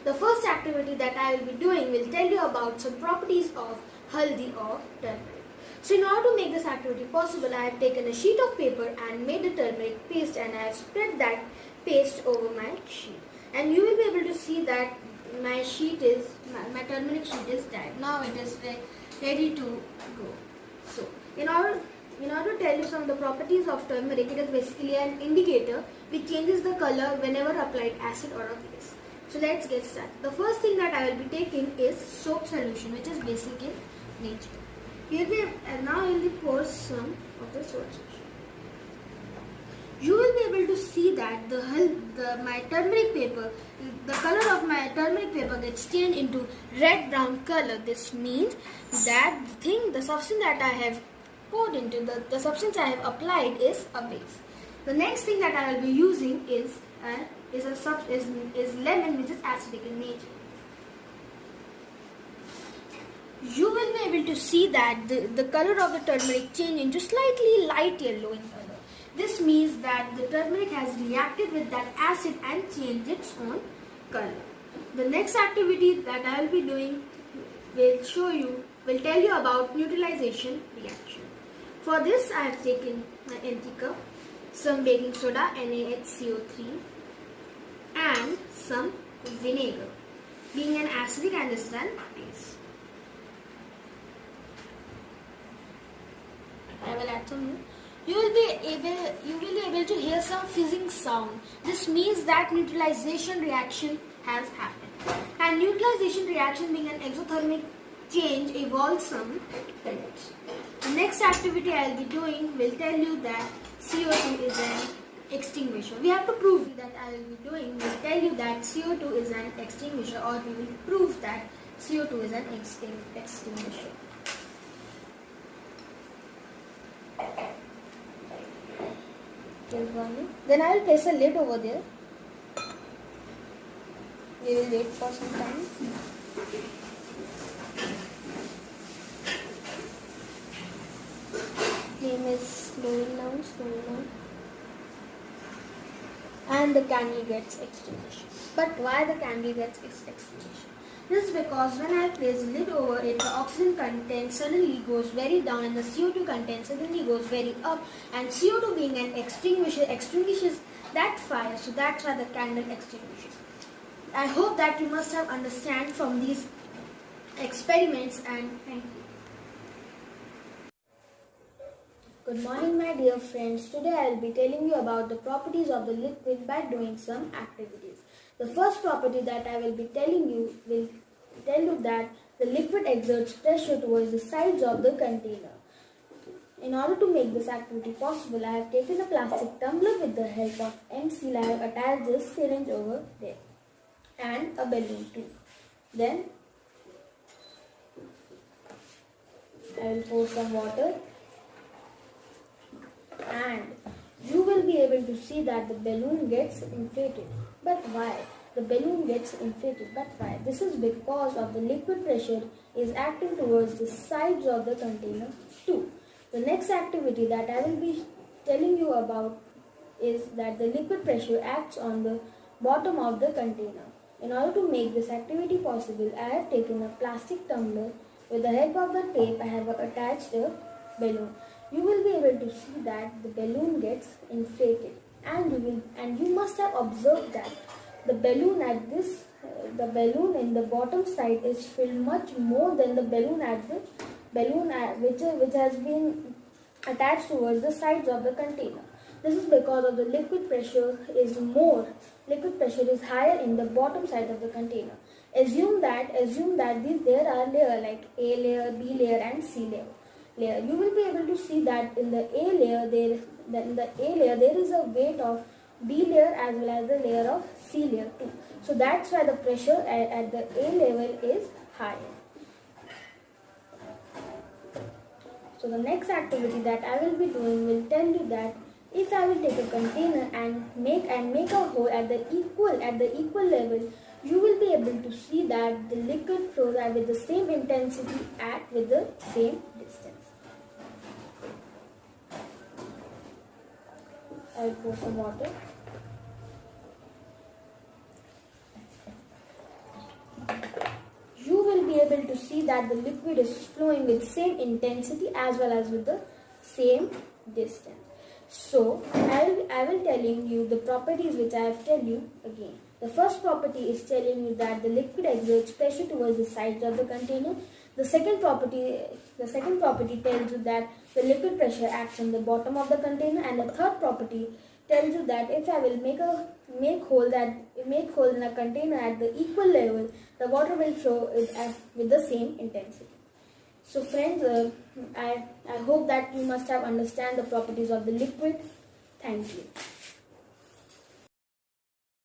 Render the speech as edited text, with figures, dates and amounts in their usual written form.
The first activity that I will be doing will tell you about some properties of haldi or turmeric. So in order to make this activity possible, I have taken a sheet of paper and made a turmeric paste, and I have spread that paste over my sheet. And you will be able to see that my turmeric sheet is dried. Now it is ready to go. So in order to tell you some of the properties of turmeric, it is basically an indicator which changes the color whenever applied acid or a base. So let's get started. The first thing that I will be taking is soap solution, which is basic in nature. Now you will pour some of the soap solution. You will be able to see that my turmeric paper, the color of my turmeric paper gets changed into red-brown color. This means that the substance that I have poured into, the substance I have applied is a base. The next thing that I will be using is lemon, which is acidic in nature. You will be able to see that the color of the turmeric change into slightly light yellow in color. This means that the turmeric has reacted with that acid and changed its own color. The next activity that I will be doing will tell you about neutralization reaction. For this, I have taken an empty cup, some baking soda NaHCO3, and some vinegar, being an acidic and this is an base. I will add some more. You will be able to hear some fizzing sound. This means that neutralization reaction has happened. And neutralization reaction, being an exothermic change, involves some pellets. The next activity I will be doing will tell you that CO2 is an extinguisher. We have to prove that I will be doing will tell you that CO2 is an extinguisher, or we will prove that CO2 is an extinguisher. Then I will place a lid over there. We will wait for some time. Flame is slowing down. And the candle gets extinguished. But why the candle gets extinguished? This is because when I place a lid over it, the oxygen content suddenly goes very down and the CO2 content suddenly goes very up, and CO2, being an extinguisher, extinguishes that fire, so that's why the candle extinguishes. I hope that you must have understand from these experiments, and thank you. Good morning, my dear friends. Today I will be telling you about the properties of the liquid by doing some activities. The first property that I will be telling you will tell you that the liquid exerts pressure towards the sides of the container. In order to make this activity possible, I have taken a plastic tumbler. With the help of M-seal, I have attached this syringe over there and a balloon too. Then I will pour some water, and you will be able to see that the balloon gets inflated. But why? The balloon gets inflated. But why? This is because of the liquid pressure is acting towards the sides of the container too. The next activity that I will be telling you about is that the liquid pressure acts on the bottom of the container. In order to make this activity possible, I have taken a plastic tumbler. With the help of the tape, I have attached a balloon. You will be able to see that the balloon gets inflated, and you must have observed that the balloon in the bottom side is filled much more than the balloon which has been attached towards the sides of the container. This is because of the liquid pressure is higher in the bottom side of the container. Assume that there are layers like A layer, B layer and C layer. You will be able to see that in the A layer there is a weight of B layer as well as the layer of C layer too. So that's why the pressure at the A level is higher. So the next activity that I will be doing will tell you that if I will take a container and make a hole at the equal level, you will be able to see that the liquid flows with the same intensity with the same distance. I will pour some water. able to see that the liquid is flowing with same intensity as well as with the same distance. So I will telling you the properties which I have tell you again. The first property is telling you that the liquid exerts pressure towards the sides of the container. The second property tells you that the liquid pressure acts on the bottom of the container, and the third property tells you that if I will make hole in a container at the equal level, the water will flow with the same intensity. So friends, I hope that you must have understand the properties of the liquid. Thank you.